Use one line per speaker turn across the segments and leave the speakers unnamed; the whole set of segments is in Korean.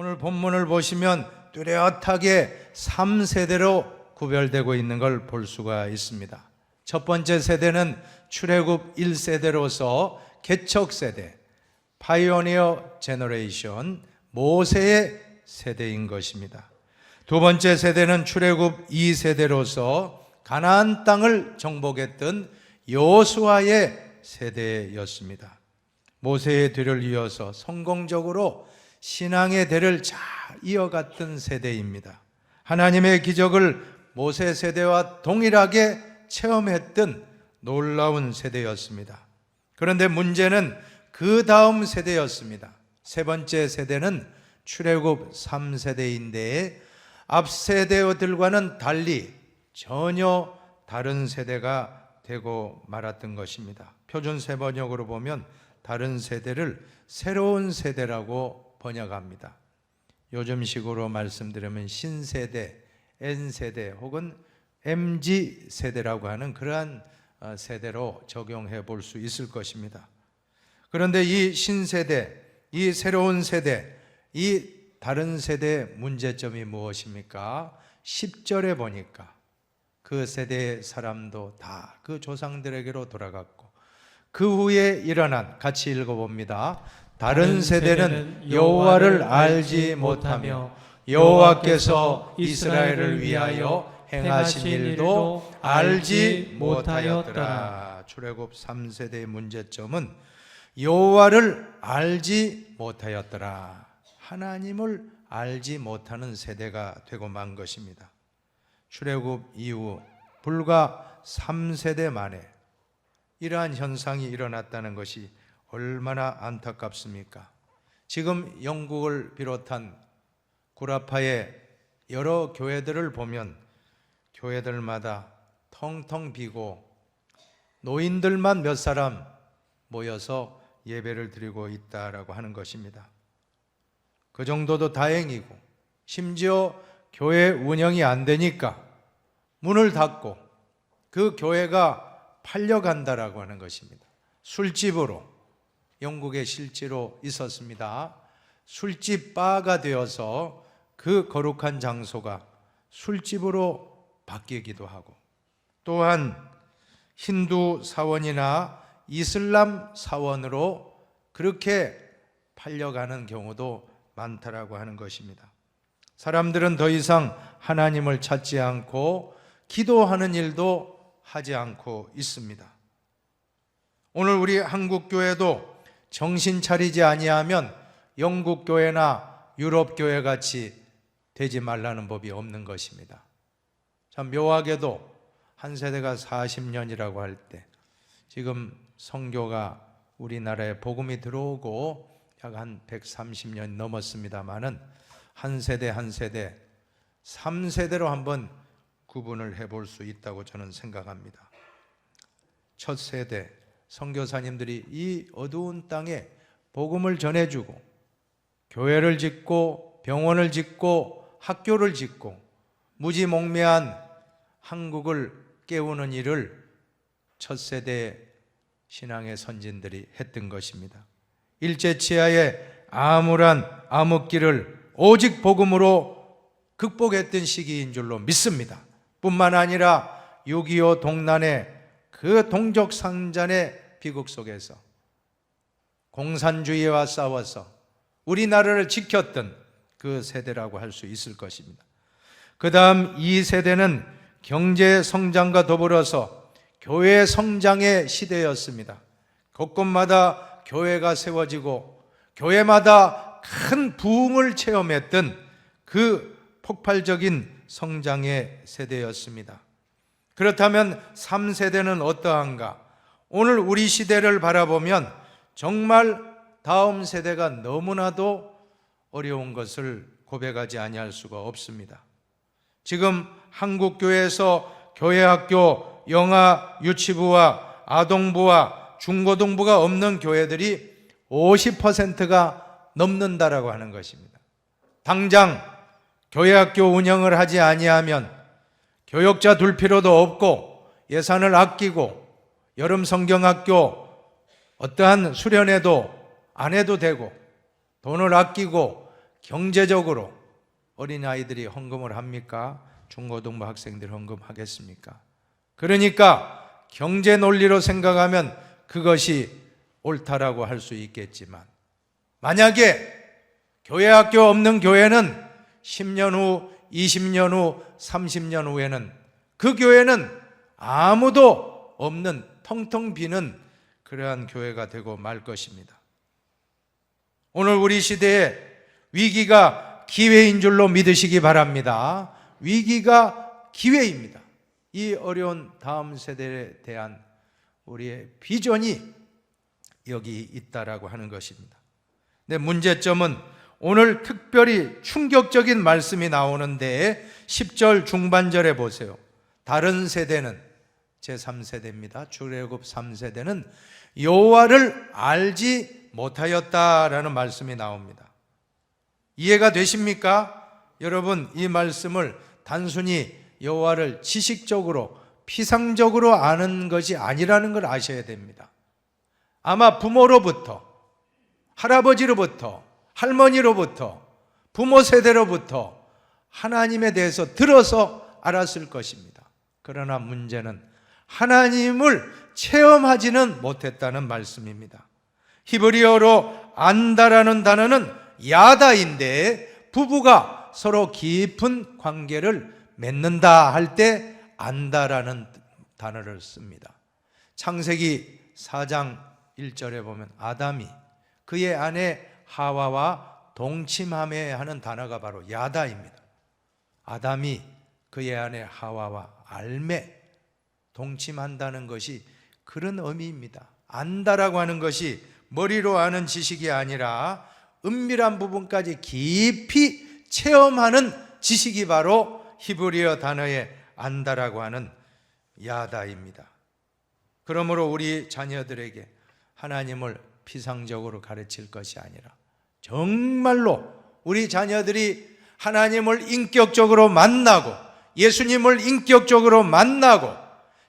오늘 본문을 보시면 뚜렷하게 3세대로 구별되고 있는 걸 볼 수가 있습니다. 첫 번째 세대는 출애굽 1세대로서 개척 세대, 파이오니어 제너레이션, 모세의 세대인 것입니다. 두 번째 세대는 출애굽 2세대로서 가나안 땅을 정복했던 여호수아의 세대였습니다. 모세의 뒤를 이어서 성공적으로 신앙의 대를 잘 이어갔던 세대입니다. 하나님의 기적을 모세 세대와 동일하게 체험했던 놀라운 세대였습니다. 그런데 문제는 그 다음 세대였습니다. 세 번째 세대는 출애굽 3세대인데 앞 세대들과는 달리 전혀 다른 세대가 되고 말았던 것입니다. 표준 세번역으로 보면 다른 세대를 새로운 세대라고 번역합니다. 요즘식으로 말씀드리면 신세대, N세대 혹은 MZ세대라고 하는 그러한 세대로 적용해 볼 수 있을 것입니다. 그런데 이 신세대, 이 새로운 세대, 이 다른 세대의 문제점이 무엇입니까? 10절에 보니까 그 세대의 사람도 다 그 조상들에게로 돌아갔고 그 후에 일어난, 같이 읽어봅니다. 다른 세대는 여호와를 알지 못하며 여호와께서 이스라엘을 위하여 행하신 일도 알지 못하였더라. 출애굽 3세대의 문제점은 여호와를 알지 못하였더라. 하나님을 알지 못하는 세대가 되고 만 것입니다. 출애굽 이후 불과 3세대 만에 이러한 현상이 일어났다는 것이 얼마나 안타깝습니까? 지금 영국을 비롯한 구라파의 여러 교회들을 보면 교회들마다 텅텅 비고 노인들만 몇 사람 모여서 예배를 드리고 있다라고 하는 것입니다. 그 정도도 다행이고, 심지어 교회 운영이 안 되니까 문을 닫고 그 교회가 팔려간다라고 하는 것입니다. 술집으로, 영국에 실제로 있었습니다. 술집 바가 되어서 그 거룩한 장소가 술집으로 바뀌기도 하고, 또한 힌두 사원이나 이슬람 사원으로 그렇게 팔려가는 경우도 많다라고 하는 것입니다. 사람들은 더 이상 하나님을 찾지 않고 기도하는 일도 하지 않고 있습니다. 오늘 우리 한국 교회도 정신 차리지 아니하면 영국 교회나 유럽 교회 같이 되지 말라는 법이 없는 것입니다. 참 묘하게도 한 세대가 40년이라고 할 때 지금 선교가 우리나라에 복음이 들어오고 약 한 130년 넘었습니다마는 한 세대 한 세대 3세대로 한번 구분을 해볼 수 있다고 저는 생각합니다. 첫 세대 선교사님들이 이 어두운 땅에 복음을 전해주고 교회를 짓고 병원을 짓고 학교를 짓고 무지몽매한 한국을 깨우는 일을 첫 세대 신앙의 선진들이 했던 것입니다. 일제치하의 암울한 암흑기를 오직 복음으로 극복했던 시기인 줄로 믿습니다. 뿐만 아니라 6.25 동란의 그 동족상잔의 비극 속에서 공산주의와 싸워서 우리나라를 지켰던 그 세대라고 할 수 있을 것입니다. 그 다음 2세대는 경제 성장과 더불어서 교회 성장의 시대였습니다. 곳곳마다 교회가 세워지고 교회마다 큰 부흥을 체험했던 그 폭발적인 성장의 세대였습니다. 그렇다면 3세대는 어떠한가? 오늘 우리 시대를 바라보면 정말 다음 세대가 너무나도 어려운 것을 고백하지 아니할 수가 없습니다. 지금 한국교회에서 교회학교, 영아 유치부와 아동부와 중고등부가 없는 교회들이 50%가 넘는다라고 하는 것입니다. 당장 교회학교 운영을 하지 아니하면 교역자 둘 필요도 없고 예산을 아끼고 여름 성경학교 어떠한 수련회도 안 해도 되고 돈을 아끼고 경제적으로 어린아이들이 헌금을 합니까? 중고등부 학생들 헌금하겠습니까? 그러니까 경제 논리로 생각하면 그것이 옳다라고 할 수 있겠지만, 만약에 교회 학교 없는 교회는 10년 후, 20년 후, 30년 후에는 그 교회는 아무도 없는 텅텅 비는 그러한 교회가 되고 말 것입니다. 오늘 우리 시대에 위기가 기회인 줄로 믿으시기 바랍니다. 위기가 기회입니다. 이 어려운 다음 세대에 대한 우리의 비전이 여기 있다라고 하는 것입니다. 근데 문제점은 오늘 특별히 충격적인 말씀이 나오는데 10절 중반절에 보세요. 다른 세대는 제3세대입니다. 출애굽 3세대는 여호와를 알지 못하였다라는 말씀이 나옵니다. 이해가 되십니까? 여러분, 이 말씀을 단순히 여호와를 지식적으로 피상적으로 아는 것이 아니라는 걸 아셔야 됩니다. 아마 부모로부터, 할아버지로부터, 할머니로부터, 부모 세대로부터 하나님에 대해서 들어서 알았을 것입니다. 그러나 문제는 하나님을 체험하지는 못했다는 말씀입니다. 히브리어로 안다라는 단어는 야다인데, 부부가 서로 깊은 관계를 맺는다 할 때 안다라는 단어를 씁니다. 창세기 4장 1절에 보면 아담이 그의 아내 하와와 동침하며 하는 단어가 바로 야다입니다. 아담이 그의 아내 하와와 알매, 동침한다는 것이 그런 의미입니다. 안다라고 하는 것이 머리로 아는 지식이 아니라 은밀한 부분까지 깊이 체험하는 지식이 바로 히브리어 단어의 안다라고 하는 야다입니다. 그러므로 우리 자녀들에게 하나님을 피상적으로 가르칠 것이 아니라 정말로 우리 자녀들이 하나님을 인격적으로 만나고 예수님을 인격적으로 만나고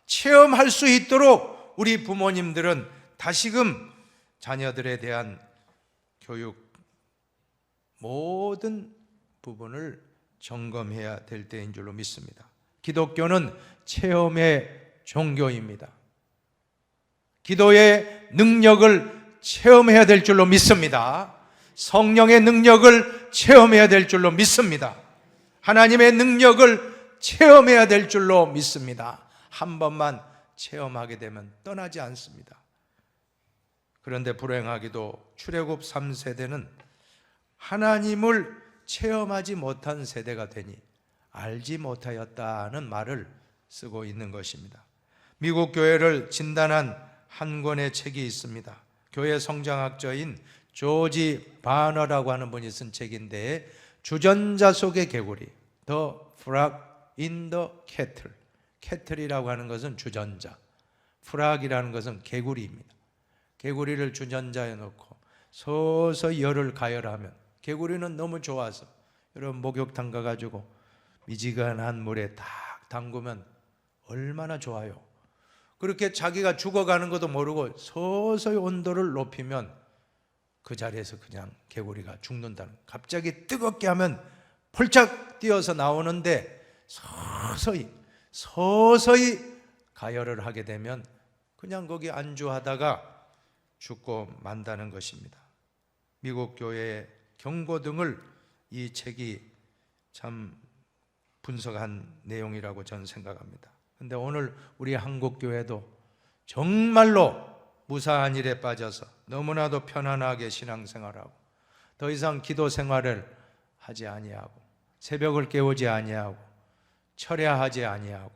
체험할 수 있도록 우리 부모님들은 다시금 자녀들에 대한 교육 모든 부분을 점검해야 될 때인 줄로 믿습니다. 기독교는 체험의 종교입니다. 기도의 능력을 체험해야 될 줄로 믿습니다. 성령의 능력을 체험해야 될 줄로 믿습니다. 하나님의 능력을 체험해야 될 줄로 믿습니다. 한 번만 체험하게 되면 떠나지 않습니다. 그런데 불행하게도 출애굽 3세대는 하나님을 체험하지 못한 세대가 되니 알지 못하였다는 말을 쓰고 있는 것입니다. 미국 교회를 진단한 한 권의 책이 있습니다. 교회 성장학자인 조지 바너라고 하는 분이 쓴 책인데, 주전자 속의 개구리, The Frog in the Kettle. 캐틀이라고 하는 것은 주전자, 프락이라는 것은 개구리입니다. 개구리를 주전자에 넣고 서서히 열을 가열하면, 개구리는 너무 좋아서 여러분 목욕탕 가가지고 미지근한 물에 딱 담그면 얼마나 좋아요. 그렇게 자기가 죽어가는 것도 모르고 서서히 온도를 높이면 그 자리에서 그냥 개구리가 죽는다는, 갑자기 뜨겁게 하면 펄쩍 뛰어서 나오는데 서서히 가열을 하게 되면 그냥 거기 안주하다가 죽고 만다는 것입니다. 미국 교회의 경고 등을 이 책이 참 분석한 내용이라고 저는 생각합니다. 그런데 오늘 우리 한국 교회도 정말로 무사한 일에 빠져서 너무나도 편안하게 신앙생활하고 더 이상 기도 생활을 하지 아니하고 새벽을 깨우지 아니하고 철야하지 아니하고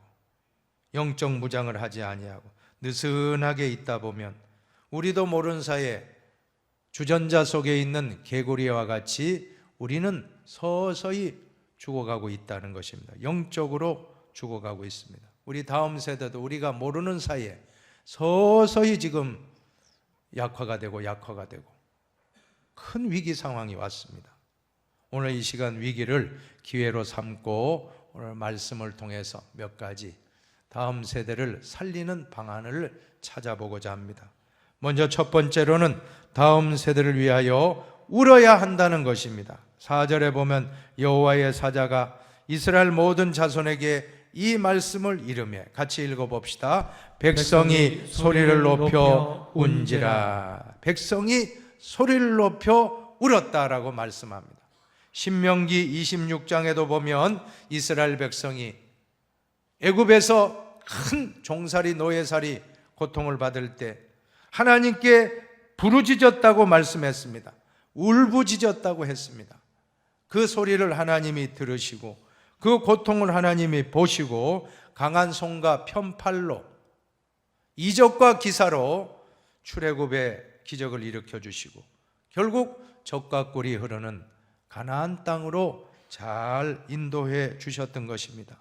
영적 무장을 하지 아니하고 느슨하게 있다 보면 우리도 모르는 사이에 주전자 속에 있는 개구리와 같이 우리는 서서히 죽어가고 있다는 것입니다. 영적으로 죽어가고 있습니다. 우리 다음 세대도 우리가 모르는 사이에 서서히 지금 약화가 되고 큰 위기 상황이 왔습니다. 오늘 이 시간 위기를 기회로 삼고 오늘 말씀을 통해서 몇 가지 다음 세대를 살리는 방안을 찾아보고자 합니다. 먼저 첫 번째로는 다음 세대를 위하여 울어야 한다는 것입니다. 4절에 보면 여호와의 사자가 이스라엘 모든 자손에게 이 말씀을 이르며, 같이 읽어봅시다. 백성이 소리를 높여 운지라. 백성이 소리를 높여 울었다라고 말씀합니다. 신명기 26장에도 보면 이스라엘 백성이 애굽에서 큰 종살이 노예살이 고통을 받을 때 하나님께 부르짖었다고 말씀했습니다. 울부짖었다고 했습니다. 그 소리를 하나님이 들으시고 그 고통을 하나님이 보시고 강한 손과 편팔로 이적과 기사로 출애굽의 기적을 일으켜 주시고 결국 적과 꿀이 흐르는 가나안 땅으로 잘 인도해 주셨던 것입니다.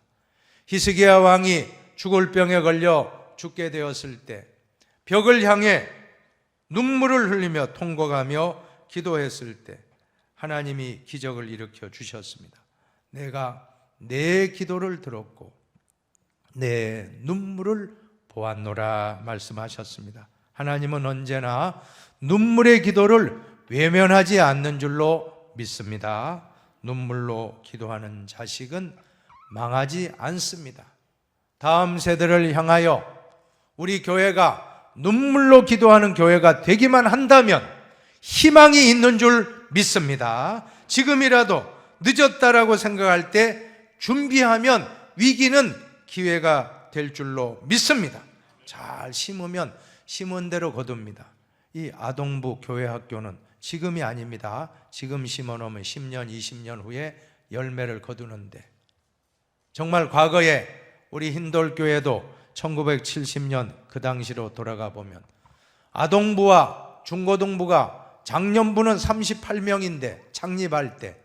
히스기야 왕이 죽을 병에 걸려 죽게 되었을 때 벽을 향해 눈물을 흘리며 통곡하며 기도했을 때 하나님이 기적을 일으켜 주셨습니다. 내가 내 기도를 들었고 내 눈물을 보았노라 말씀하셨습니다. 하나님은 언제나 눈물의 기도를 외면하지 않는 줄로 믿습니다. 눈물로 기도하는 자식은 망하지 않습니다. 다음 세대를 향하여 우리 교회가 눈물로 기도하는 교회가 되기만 한다면 희망이 있는 줄 믿습니다. 지금이라도 늦었다라고 생각할 때 준비하면 위기는 기회가 될 줄로 믿습니다. 잘 심으면 심은 대로 거둡니다. 이 아동부 교회학교는 지금이 아닙니다. 지금 심어놓으면 10년, 20년 후에 열매를 거두는데, 정말 과거에 우리 흰돌교회도 1970년 그 당시로 돌아가 보면 아동부와 중고등부가 작년부는 38명인데 창립할 때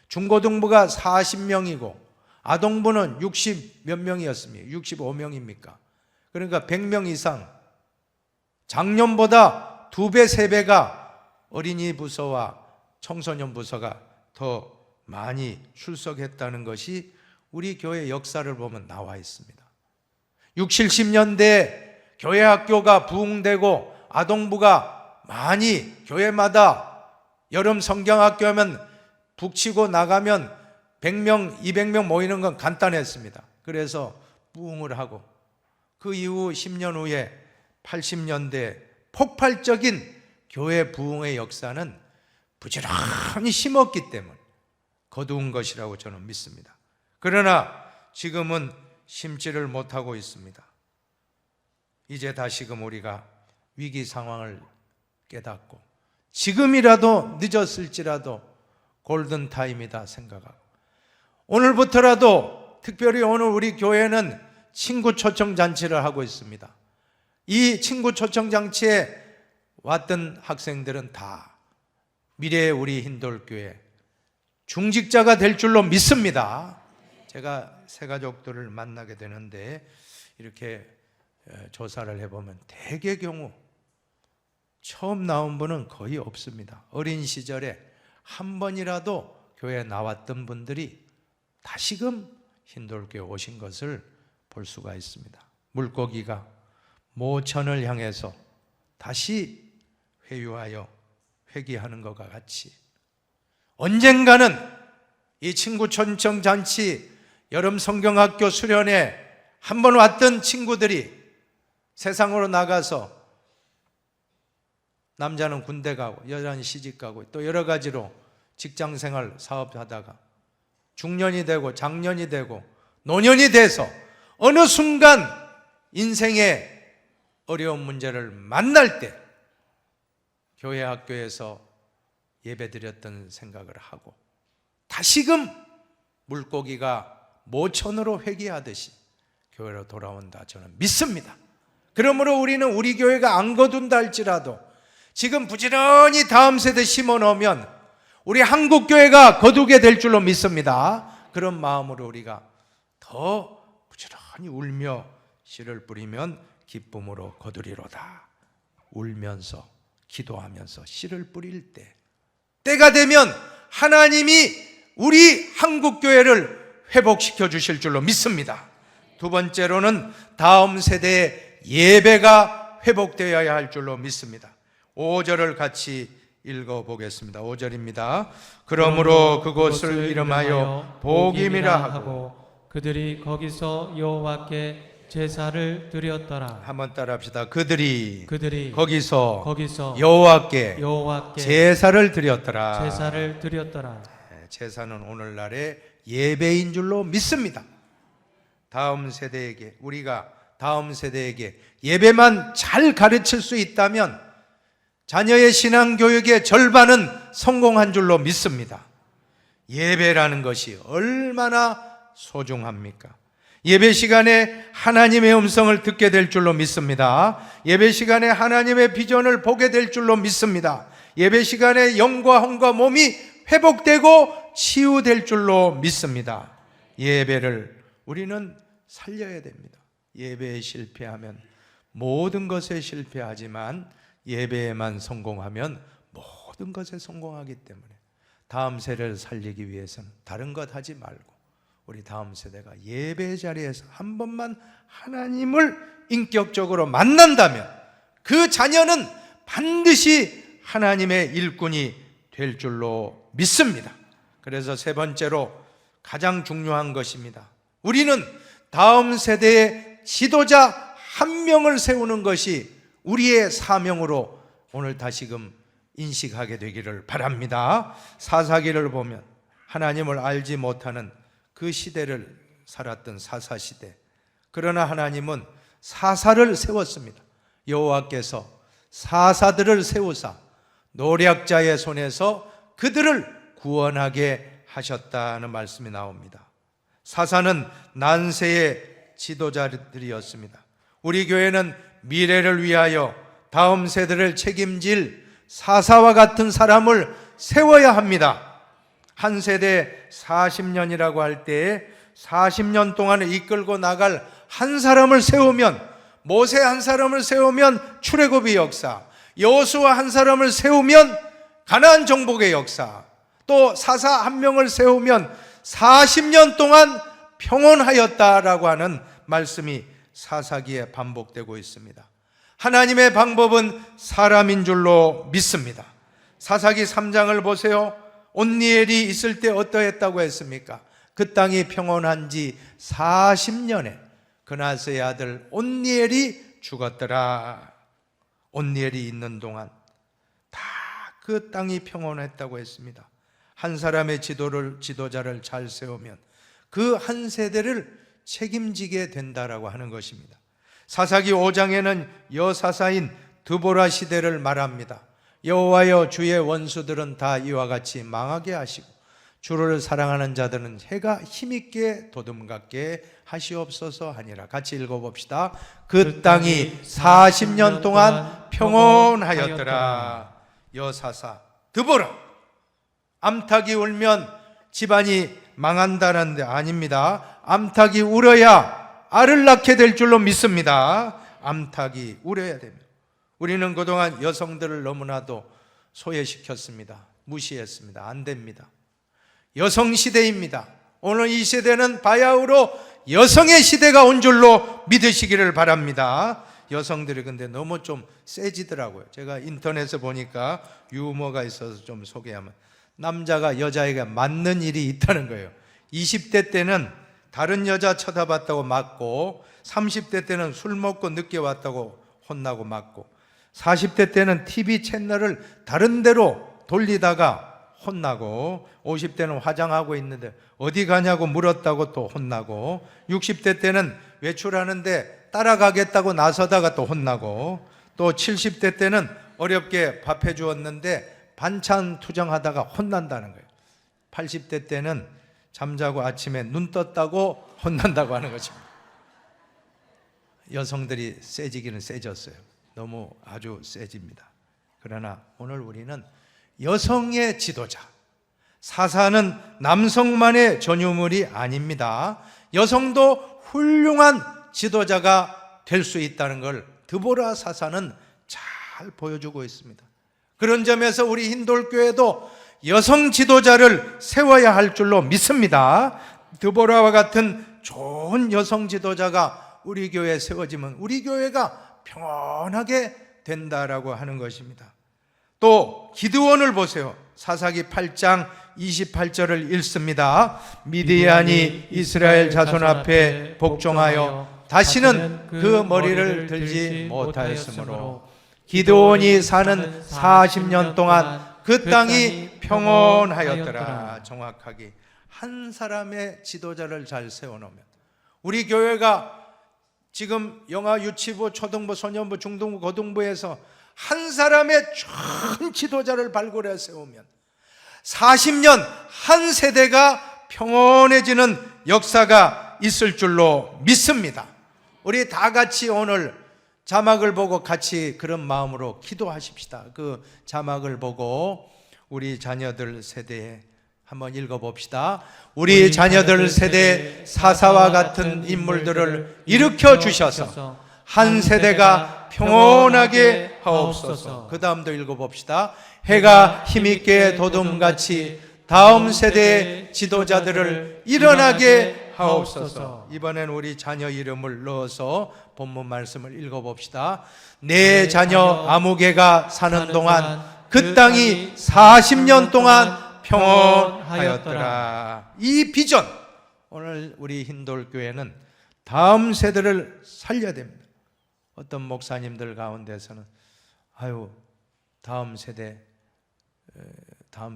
중고등부가 40명이고 아동부는 60 몇 명이었습니까? 65명입니까? 그러니까 100명 이상, 작년보다 2배, 3배가 어린이 부서와 청소년 부서가 더 많이 출석했다는 것이 우리 교회 역사를 보면 나와 있습니다. 60, 70년대 교회 학교가 부흥되고 아동부가 많이 교회마다 여름 성경학교 하면 북치고 나가면 100명, 200명 모이는 건 간단했습니다. 그래서 부흥을 하고 그 이후 10년 후에 80년대 폭발적인 교회 부흥의 역사는 부지런히 심었기 때문에 거두은 것이라고 저는 믿습니다. 그러나 지금은 심지를 못하고 있습니다. 이제 다시금 우리가 위기 상황을 깨닫고 지금이라도 늦었을지라도 골든타임이다 생각하고, 오늘부터라도 특별히 오늘 우리 교회는 친구 초청 잔치를 하고 있습니다. 이 친구 초청 잔치에 왔던 학생들은 다 미래의 우리 흰돌교회 중직자가 될 줄로 믿습니다. 제가 새가족들을 만나게 되는데 이렇게 조사를 해보면 대개 경우 처음 나온 분은 거의 없습니다. 어린 시절에 한 번이라도 교회에 나왔던 분들이 다시금 흰돌교회 오신 것을 볼 수가 있습니다. 물고기가 모천을 향해서 다시 회유하여 회귀하는 것과 같이 언젠가는 이 친구 초청 잔치 여름 성경학교 수련회 한 번 왔던 친구들이 세상으로 나가서 남자는 군대 가고 여자는 시집 가고 또 여러 가지로 직장생활 사업하다가 중년이 되고 장년이 되고 노년이 돼서 어느 순간 인생의 어려운 문제를 만날 때 교회 학교에서 예배드렸던 생각을 하고 다시금 물고기가 모천으로 회귀하듯이 교회로 돌아온다 저는 믿습니다. 그러므로 우리는 우리 교회가 안 거둔다 할지라도 지금 부지런히 다음 세대 심어놓으면 우리 한국교회가 거두게 될 줄로 믿습니다. 그런 마음으로 우리가 더 부지런히 울며 씨를 뿌리면 기쁨으로 거두리로다. 울면서 기도하면서 씨를 뿌릴 때 때가 되면 하나님이 우리 한국교회를 회복시켜 주실 줄로 믿습니다. 두 번째로는 다음 세대의 예배가 회복되어야 할 줄로 믿습니다. 5절을 같이 읽어보겠습니다. 5절입니다. 그러므로 그곳을 이름하여 복임이라 하고
그들이 거기서 여호와께 제사를 드렸더라.
한번 따라합시다. 그들이 거기서
여호와께
제사를 드렸더라. 제사는 오늘날의 예배인 줄로 믿습니다. 우리가 다음 세대에게 예배만 잘 가르칠 수 있다면 자녀의 신앙교육의 절반은 성공한 줄로 믿습니다. 예배라는 것이 얼마나 소중합니까? 예배 시간에 하나님의 음성을 듣게 될 줄로 믿습니다. 예배 시간에 하나님의 비전을 보게 될 줄로 믿습니다. 예배 시간에 영과 혼과 몸이 회복되고 치유될 줄로 믿습니다. 예배를 우리는 살려야 됩니다. 예배에 실패하면 모든 것에 실패하지만 예배에만 성공하면 모든 것에 성공하기 때문에 다음 세대를 살리기 위해서는 다른 것 하지 말고 우리 다음 세대가 예배 자리에서 한 번만 하나님을 인격적으로 만난다면 그 자녀는 반드시 하나님의 일꾼이 될 줄로 믿습니다. 그래서 세 번째로 가장 중요한 것입니다. 우리는 다음 세대의 지도자 한 명을 세우는 것이 우리의 사명으로 오늘 다시금 인식하게 되기를 바랍니다. 사사기를 보면 하나님을 알지 못하는 그 시대를 살았던 사사시대, 그러나 하나님은 사사를 세웠습니다. 여호와께서 사사들을 세우사 노략자의 손에서 그들을 구원하게 하셨다는 말씀이 나옵니다. 사사는 난세의 지도자들이었습니다. 우리 교회는 미래를 위하여 다음 세대를 책임질 사사와 같은 사람을 세워야 합니다. 한 세대 40년이라고 할 때에 40년 동안 이끌고 나갈 한 사람을 세우면, 모세 한 사람을 세우면 출애굽의 역사, 여호수아 한 사람을 세우면 가나안 정복의 역사, 또 사사 한 명을 세우면 40년 동안 평온하였다라고 하는 말씀이 사사기에 반복되고 있습니다. 하나님의 방법은 사람인 줄로 믿습니다. 사사기 3장을 보세요. 온니엘이 있을 때 어떠했다고 했습니까? 그 땅이 평온한 지 40년에 그나스의 아들 온니엘이 죽었더라. 온니엘이 있는 동안 다 그 땅이 평온했다고 했습니다. 한 사람의 지도자를 잘 세우면 그 한 세대를 책임지게 된다라고 하는 것입니다. 사사기 5장에는 여사사인 드보라 시대를 말합니다. 여호와여, 주의 원수들은 다 이와 같이 망하게 하시고 주를 사랑하는 자들은 해가 힘있게 도듬갑게 하시옵소서 하니라. 같이 읽어봅시다. 그 땅이 40년 동안 평온하였더라. 여사사 드보라. 암탉이 울면 집안이 망한다는데 아닙니다. 암탉이 울어야 알을 낳게 될 줄로 믿습니다. 암탉이 울어야 됩니다. 우리는 그동안 여성들을 너무나도 소외시켰습니다. 무시했습니다. 안 됩니다. 여성 시대입니다. 오늘 이 시대는 바야흐로 여성의 시대가 온 줄로 믿으시기를 바랍니다. 여성들이 근데 너무 좀 세지더라고요. 제가 인터넷에 보니까 유머가 있어서 좀 소개하면, 남자가 여자에게 맞는 일이 있다는 거예요. 20대 때는 다른 여자 쳐다봤다고 맞고, 30대 때는 술 먹고 늦게 왔다고 혼나고 맞고, 40대 때는 TV 채널을 다른 데로 돌리다가 혼나고, 50대는 화장하고 있는데 어디 가냐고 물었다고 또 혼나고, 60대 때는 외출하는데 따라가겠다고 나서다가 또 혼나고, 또 70대 때는 어렵게 밥 해주었는데 반찬 투정하다가 혼난다는 거예요. 80대 때는 잠자고 아침에 눈 떴다고 혼난다고 하는 것입니다. 여성들이 세지기는 세졌어요. 너무 아주 세집니다. 그러나 오늘 우리는 여성의 지도자, 사사는 남성만의 전유물이 아닙니다. 여성도 훌륭한 지도자가 될 수 있다는 걸 드보라 사사는 잘 보여주고 있습니다. 그런 점에서 우리 힌돌교회도 여성 지도자를 세워야 할 줄로 믿습니다. 드보라와 같은 좋은 여성 지도자가 우리 교회에 세워지면 우리 교회가 평온하게 된다라고 하는 것입니다. 또 기드온을 보세요. 사사기 8장 28절을 읽습니다. 미디안이 이스라엘 자손 앞에 복종하여 다시는 그 머리를 들지 못하였으므로 기드온이 사는 40년 동안 그 땅이 평온하였더라. 정확하게 한 사람의 지도자를 잘 세워놓으면, 우리 교회가 지금 영아, 유치부, 초등부, 소년부, 중등부, 고등부에서 한 사람의 전 지도자를 발굴해 세우면 40년 한 세대가 평온해지는 역사가 있을 줄로 믿습니다. 우리 다 같이 오늘 자막을 보고 같이 그런 마음으로 기도하십시다. 그 자막을 보고 우리 자녀들 세대에 한번 읽어봅시다. 우리 자녀들 세대에 사사와 같은 인물들을 일으켜 주셔서 한 세대가 평온하게 하옵소서. 그 다음도 읽어봅시다. 해가 힘있게 도둠같이 다음 세대의 지도자들을 일어나게 하옵소서. 이번엔 우리 자녀 이름을 넣어서 본문 말씀을 읽어봅시다. 내 자녀 아무개가 사는 동안 그 땅이 40년 동안 평온하였더라. 이 비전, 오늘 우리 힌돌교회는 다음 세대를 살려야 됩니다. 어떤 목사님들 가운데서는 다음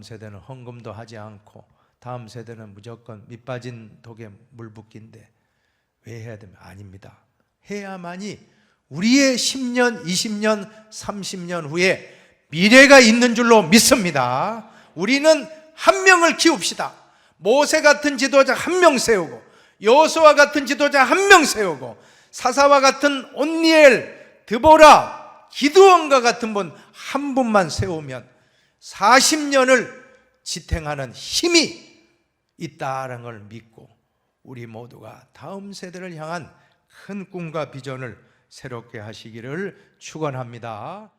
세대는 헌금도 하지 않고 다음 세대는 무조건 밑빠진 독에 물 붓기인데 왜 해야 됩니까? 아닙니다. 해야만이 우리의 10년, 20년, 30년 후에 미래가 있는 줄로 믿습니다. 우리는 한 명을 키웁시다. 모세 같은 지도자 한 명 세우고, 여호수아 같은 지도자 한 명 세우고, 사사와 같은 온니엘, 드보라, 기드온과 같은 분 한 분만 세우면 40년을 지탱하는 힘이 있다는 걸 믿고 우리 모두가 다음 세대를 향한 큰 꿈과 비전을 새롭게 하시기를 축원합니다.